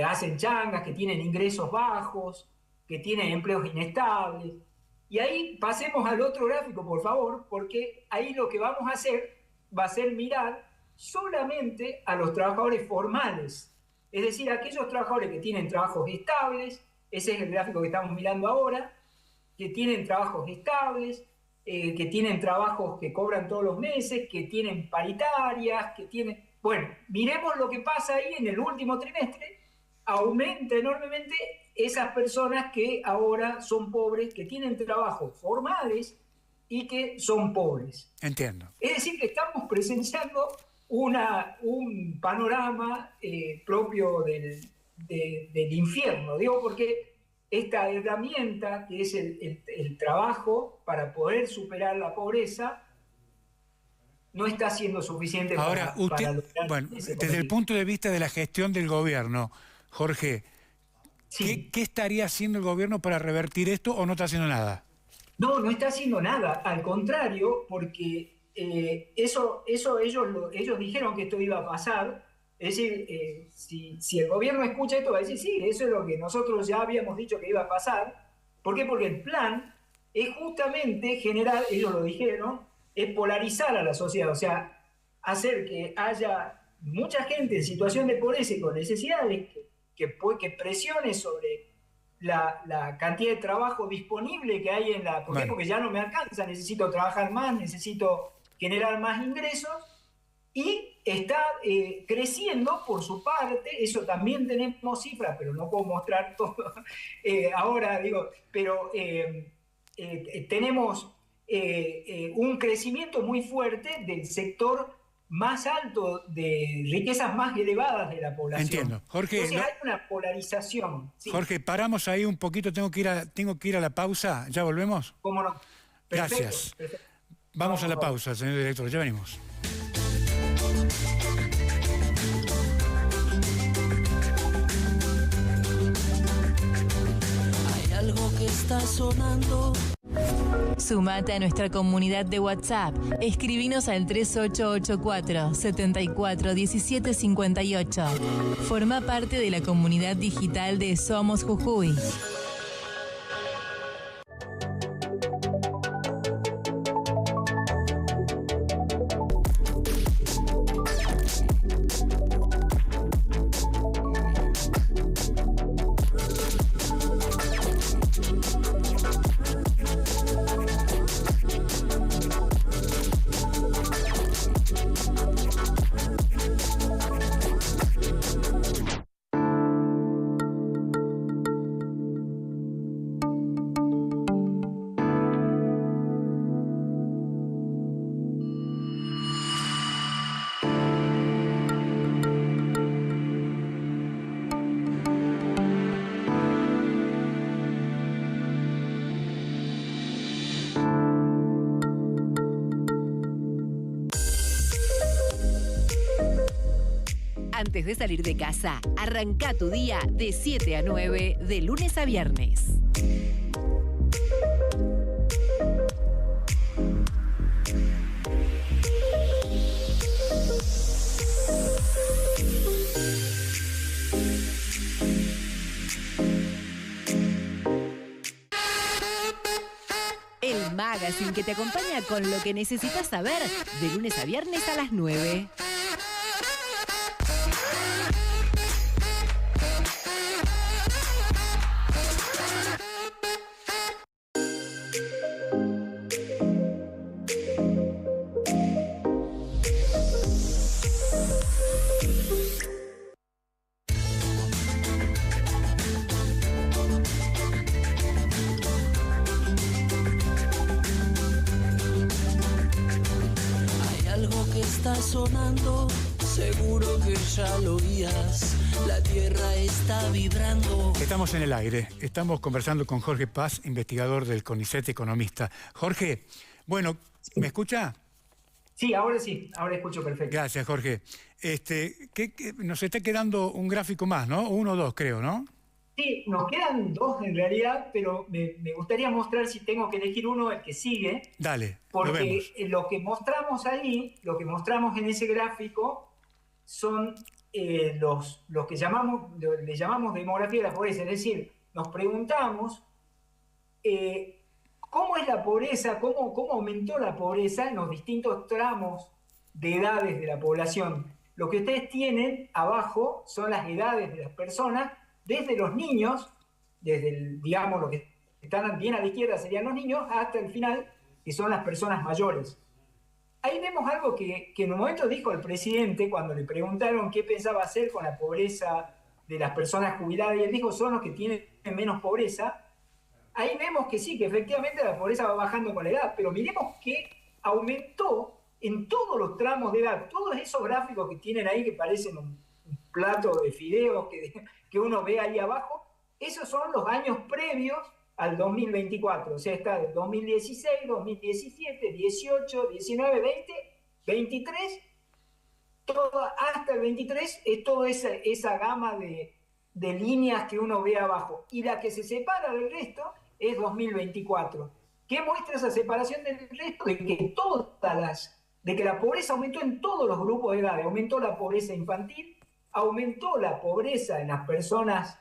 hacen changas, que tienen ingresos bajos, que tienen empleos inestables. Y ahí pasemos al otro gráfico, por favor, porque ahí lo que vamos a hacer va a ser mirar solamente a los trabajadores formales, es decir, aquellos trabajadores que tienen trabajos estables. Ese es el gráfico que estamos mirando ahora, que tienen trabajos estables, que tienen trabajos que cobran todos los meses, que tienen paritarias, que tienen... Bueno, miremos lo que pasa ahí en el último trimestre. Aumenta enormemente esas personas que ahora son pobres, que tienen trabajos formales y que son pobres.
Entiendo.
Es decir, que estamos presenciando un panorama propio del infierno. Digo, porque esta herramienta que es el trabajo para poder superar la pobreza no está siendo suficiente.
Ahora,
para lograr
bueno,
ese
desde el punto de vista de la gestión del gobierno, Jorge,
sí.
¿qué estaría haciendo el gobierno para revertir esto, o no está haciendo nada?
No está haciendo nada, al contrario, porque ellos dijeron que esto iba a pasar. Es decir, si el gobierno escucha esto, va a decir, sí, eso es lo que nosotros ya habíamos dicho que iba a pasar. ¿Por qué? Porque el plan es justamente generar, ellos lo dijeron, es polarizar a la sociedad, o sea, hacer que haya mucha gente en situación de pobreza y con necesidades que presione sobre la cantidad de trabajo disponible que hay ¿Por qué? Porque ya no me alcanza, necesito trabajar más, necesito generar más ingresos, y está creciendo por su parte. Eso también tenemos cifras, pero no puedo mostrar todo ahora, pero tenemos un crecimiento muy fuerte del sector más alto, de riquezas más elevadas de la población.
Entiendo. Jorge,
entonces hay una polarización. Sí.
Jorge, paramos ahí un poquito, tengo que ir a la pausa. ¿Ya volvemos?
¿Cómo no? Perfecto,
Gracias.
perfecto.
Vamos a la pausa, señor director, ya venimos.
Hay algo que está sonando.
Sumate a nuestra comunidad de WhatsApp. Escribinos al 3884 74 17 58. Forma parte de la comunidad digital de Somos Jujuy.
Antes de salir de casa, arranca tu día de 7 a 9, de lunes a viernes. El magazine que te acompaña con lo que necesitas saber de lunes a viernes a las 9.
Sonando, seguro que ya lo oías, la tierra está vibrando.
Estamos en el aire, estamos conversando con Jorge Paz, investigador del CONICET, economista. Jorge, bueno, ¿me escucha?
Sí, ahora escucho perfecto.
Gracias, Jorge. Nos está quedando un gráfico más, ¿no? 1 o 2, creo, ¿no?
Sí, nos quedan 2 en realidad, pero me gustaría mostrar, si tengo que elegir uno, el que sigue.
Dale,
porque lo que mostramos ahí, lo que mostramos en ese gráfico, son los que le llamamos demografía de la pobreza. Es decir, nos preguntamos cómo es la pobreza, cómo aumentó la pobreza en los distintos tramos de edades de la población. Lo que ustedes tienen abajo son las edades de las personas, desde los niños, digamos, lo que están bien a la izquierda serían los niños, hasta el final, que son las personas mayores. Ahí vemos algo que en un momento dijo el presidente cuando le preguntaron qué pensaba hacer con la pobreza de las personas jubiladas, y él dijo, son los que tienen menos pobreza. Ahí vemos que sí, que efectivamente la pobreza va bajando con la edad, pero miremos que aumentó en todos los tramos de edad. Todos esos gráficos que tienen ahí, que parecen un plato de fideos que uno ve ahí abajo, esos son los años previos al 2024. O sea, está del 2016, 2017, 18, 19, 20, 23, hasta el 23 es toda esa gama de líneas que uno ve abajo. Y la que se separa del resto es 2024. ¿Qué muestra esa separación del resto? De que la pobreza aumentó en todos los grupos de edad. Aumentó la pobreza infantil, aumentó la pobreza en las personas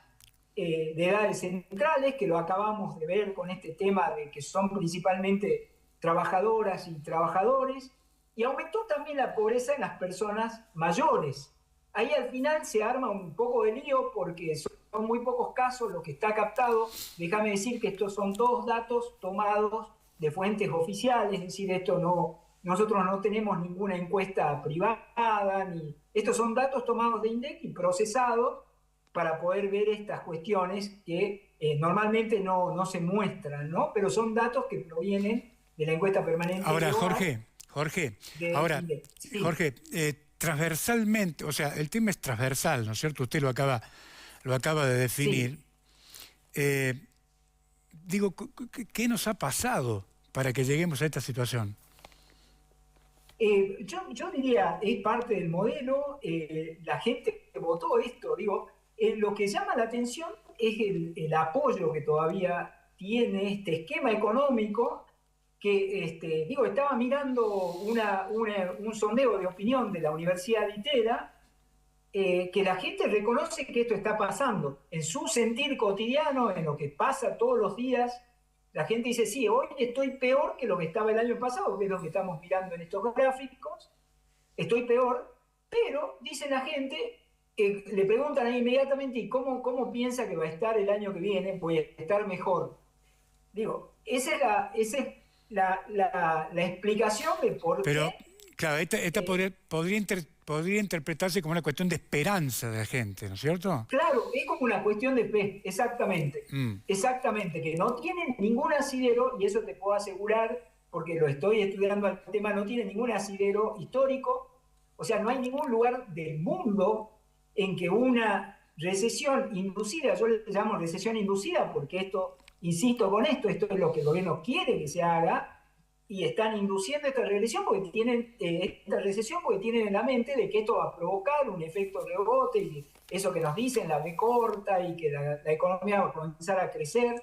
de edades centrales, que lo acabamos de ver con este tema de que son principalmente trabajadoras y trabajadores, y aumentó también la pobreza en las personas mayores. Ahí al final se arma un poco de lío porque son muy pocos casos lo que está captado. Déjame decir que estos son todos datos tomados de fuentes oficiales, es decir, nosotros no tenemos ninguna encuesta privada, estos son datos tomados de INDEC y procesados para poder ver estas cuestiones que normalmente no se muestran, ¿no? Pero son datos que provienen de la encuesta permanente.
Ahora, Jorge, Jorge,
Sí.
Jorge, transversalmente, o sea, el tema es transversal, ¿no es cierto? Usted lo acaba de definir.
Sí.
Digo, ¿qué nos ha pasado para que lleguemos a esta situación?
Yo diría, es parte del modelo, la gente que votó esto, digo, lo que llama la atención es el apoyo que todavía tiene este esquema económico que, estaba mirando un sondeo de opinión de la Universidad de Itera, que la gente reconoce que esto está pasando en su sentir cotidiano, en lo que pasa todos los días. La gente dice, sí, hoy estoy peor que lo que estaba el año pasado, que es lo que estamos mirando en estos gráficos, estoy peor, pero dice la gente, le preguntan ahí inmediatamente, ¿y cómo piensa que va a estar el año que viene? Voy a estar mejor. Digo, esa es la explicación de por qué...
Pero, claro, esta podría interpretarse como una cuestión de esperanza de la gente, ¿no es cierto?
Claro, es como una cuestión de fe, exactamente. Exactamente, que no tienen ningún asidero, y eso te puedo asegurar, porque lo estoy estudiando al tema, no tiene ningún asidero histórico. O sea, no hay ningún lugar del mundo en que una recesión inducida, yo le llamo recesión inducida, porque esto, insisto con esto es lo que el gobierno quiere que se haga, y están induciendo esta recesión porque tienen en la mente de que esto va a provocar un efecto rebote, y eso que nos dicen, la V corta, y que la economía va a comenzar a crecer.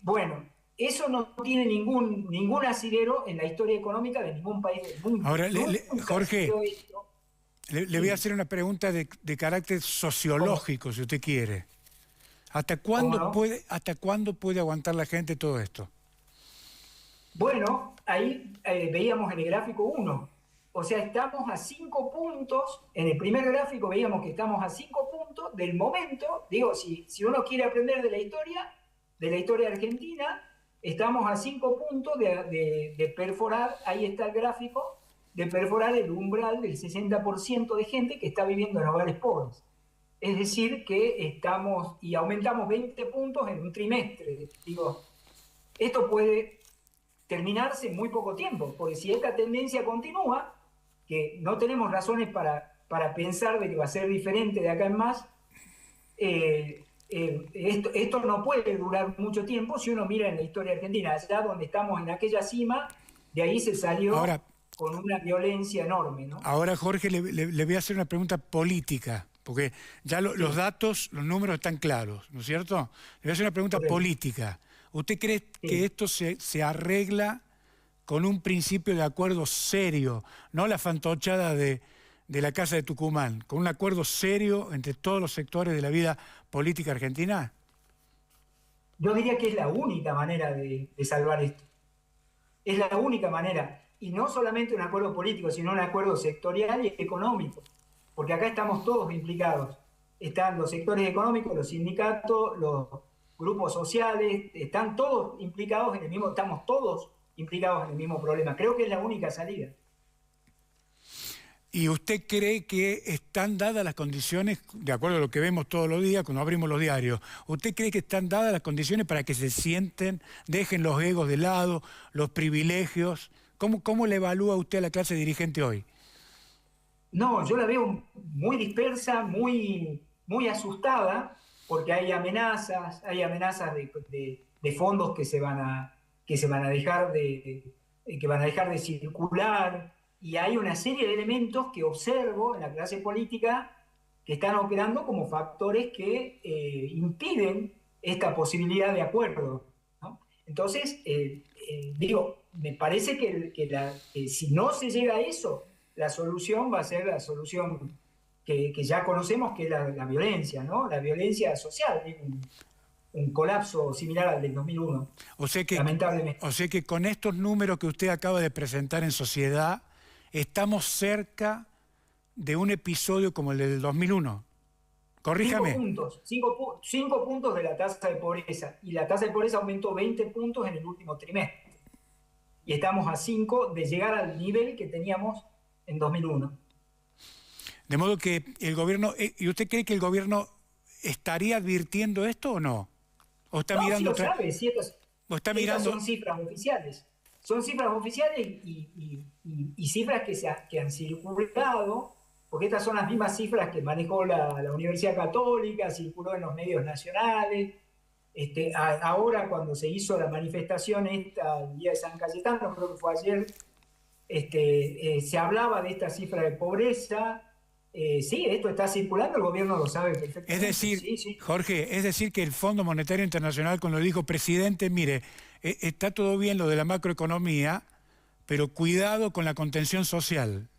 Bueno, eso no tiene ningún asidero en la historia económica de ningún país del mundo.
Ahora, Jorge, le voy a hacer una pregunta de carácter sociológico, si usted quiere. ¿Hasta cuándo puede aguantar la gente todo esto?
Bueno, ahí veíamos en el gráfico 1, o sea, estamos a 5 puntos, en el primer gráfico veíamos que estamos a 5 puntos del momento, digo, si uno quiere aprender de la historia argentina, estamos a 5 puntos de perforar, ahí está el gráfico, de perforar el umbral del 60% de gente que está viviendo en hogares pobres. Es decir, que aumentamos 20 puntos en un trimestre. Digo, esto puede terminarse en muy poco tiempo, porque si esta tendencia continúa, que no tenemos razones para pensar de que va a ser diferente de acá en más, esto no puede durar mucho tiempo. Si uno mira en la historia argentina, allá donde estamos en aquella cima, de ahí se salió con una violencia enorme, ¿no?
Ahora, Jorge, le voy a hacer una pregunta política, porque ya los datos, los números están claros, ¿no es cierto? Le voy a hacer una pregunta política. ¿Usted cree que esto se arregla con un principio de acuerdo serio, no la fantochada de la Casa de Tucumán, con un acuerdo serio entre todos los sectores de la vida política argentina?
Yo diría que es la única manera de salvar esto. Es la única manera. Y no solamente un acuerdo político, sino un acuerdo sectorial y económico. Porque acá estamos todos implicados. Están los sectores económicos, los sindicatos, los grupos sociales, están todos implicados en el mismo, estamos todos implicados en el mismo problema. Creo que es la única salida.
¿Y usted cree que están dadas las condiciones, de acuerdo a lo que vemos todos los días cuando abrimos los diarios, usted cree que están dadas las condiciones para que se sienten, dejen los egos de lado, los privilegios? ¿Cómo le evalúa usted a la clase dirigente hoy?
No, yo la veo muy dispersa, muy asustada, porque hay amenazas de fondos que van a dejar de circular, y hay una serie de elementos que observo en la clase política que están operando como factores que impiden esta posibilidad de acuerdo, ¿no? Entonces, me parece que si no se llega a eso, la solución va a ser la solución que ya conocemos, que es la violencia, ¿no? La violencia social, un colapso similar al del 2001, lamentablemente.
O sea que con estos números que usted acaba de presentar en Sociedad, estamos cerca de un episodio como el del 2001. Corríjame.
5 puntos de la tasa de pobreza, y la tasa de pobreza aumentó 20 puntos en el último trimestre. Y estamos a 5 de llegar al nivel que teníamos en 2001.
De modo que el gobierno... ¿Y usted cree que el gobierno estaría advirtiendo esto o no? ¿O está mirando...
Sí lo sabe, estas son cifras oficiales. son cifras oficiales y cifras que han circulado, porque estas son las mismas cifras que manejó la Universidad Católica, circuló en los medios nacionales. Ahora, cuando se hizo la manifestación el día de San Cayetano, creo que fue ayer, se hablaba de esta cifra de pobreza. Sí, esto está circulando, el gobierno lo sabe perfectamente.
Es decir,
sí.
Jorge, es decir que el Fondo Monetario Internacional, cuando dijo, presidente, mire, está todo bien lo de la macroeconomía, pero cuidado con la contención social.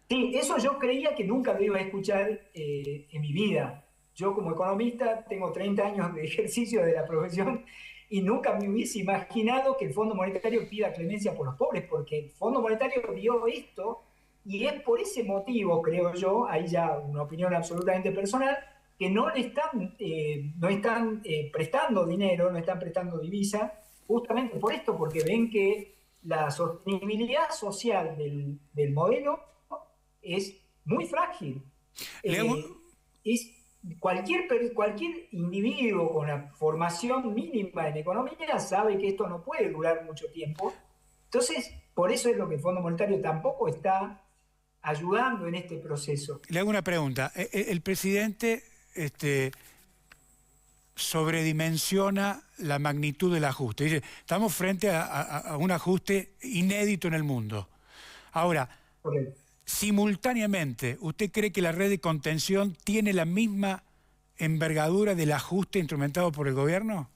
Sí, eso yo creía que nunca lo iba a escuchar en mi vida. Yo como economista tengo 30 años de ejercicio de la profesión y nunca me hubiese imaginado que el Fondo Monetario pida clemencia por los pobres, porque el Fondo Monetario vio esto y es por ese motivo, creo yo, ahí ya una opinión absolutamente personal, que no están prestando dinero, no están prestando divisa, justamente por esto, porque ven que la sostenibilidad social del modelo es muy frágil. Cualquier individuo con la formación mínima en economía sabe que esto no puede durar mucho tiempo. Entonces, por eso es lo que el Fondo Monetario tampoco está ayudando en este proceso.
Le hago una pregunta. El presidente sobredimensiona la magnitud del ajuste. Dice, estamos frente a un ajuste inédito en el mundo. Ahora,
correcto.
Simultáneamente, ¿usted cree que la red de contención tiene la misma envergadura del ajuste instrumentado por el gobierno?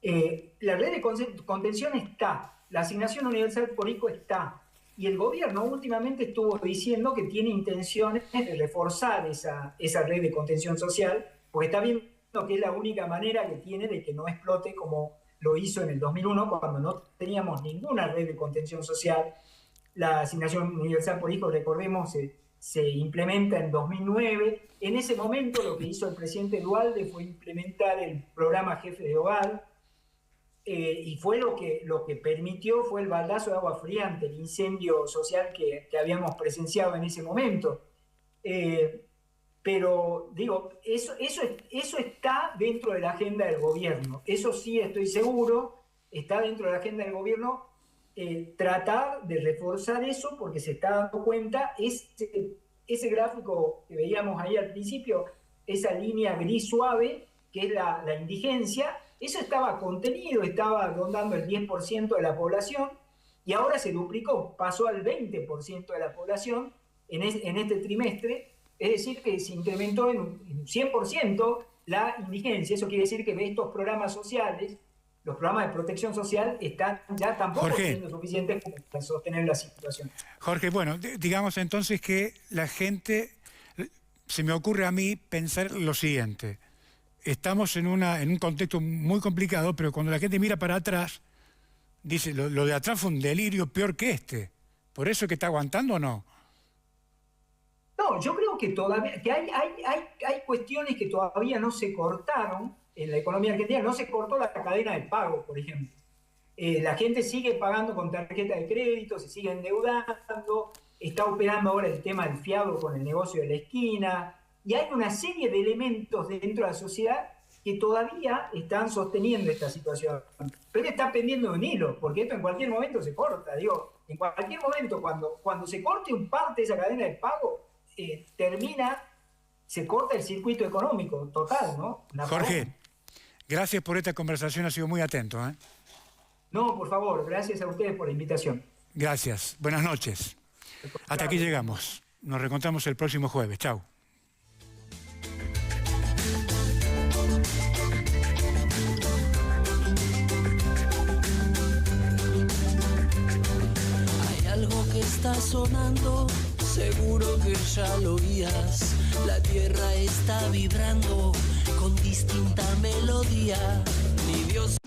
La red de contención está, la asignación universal por hijo está, y el gobierno últimamente estuvo diciendo que tiene intenciones de reforzar esa red de contención social, porque está viendo que es la única manera que tiene de que no explote como lo hizo en el 2001, cuando no teníamos ninguna red de contención social. La asignación universal por hijo, recordemos, se implementa en 2009. En ese momento lo que hizo el presidente Dualde fue implementar el programa Jefe de Hogar, y fue lo que permitió, fue el baldazo de agua fría ante el incendio social que habíamos presenciado en ese momento. Pero digo, eso está dentro de la agenda del gobierno. Eso sí, estoy seguro, está dentro de la agenda del gobierno. Tratar de reforzar eso, porque se está dando cuenta, ese gráfico que veíamos ahí al principio, esa línea gris suave, que es la indigencia, eso estaba contenido, estaba rondando el 10% de la población, y ahora se duplicó, pasó al 20% de la población en este trimestre, es decir, que se incrementó en un 100% la indigencia. Eso quiere decir que estos programas sociales, los programas de protección social, están ya tampoco siendo suficientes para sostener la situación.
Jorge, bueno, digamos entonces que la gente, se me ocurre a mí pensar lo siguiente: estamos en un contexto muy complicado, pero cuando la gente mira para atrás, dice, lo de atrás fue un delirio peor que este. ¿Por eso que está aguantando o no?
No, yo creo que todavía hay cuestiones que todavía no se cortaron en la economía argentina. No se cortó la cadena de pago, por ejemplo. La gente sigue pagando con tarjeta de crédito, se sigue endeudando, está operando ahora el tema del fiado con el negocio de la esquina, y hay una serie de elementos dentro de la sociedad que todavía están sosteniendo esta situación. Pero está pendiendo de un hilo, porque esto en cualquier momento se corta. Digo, en cualquier momento, cuando se corte un parte de esa cadena de pago, se corta el circuito económico total, ¿no?
Jorge, gracias por esta conversación, ha sido muy atento, ¿eh?
No, por favor, gracias a ustedes por la invitación.
Gracias, buenas noches. Hasta aquí llegamos. Nos reencontramos el próximo jueves. Chau.
Hay algo que está sonando, seguro que ya lo oías. La tierra está vibrando con distinta melodía. Mi Dios.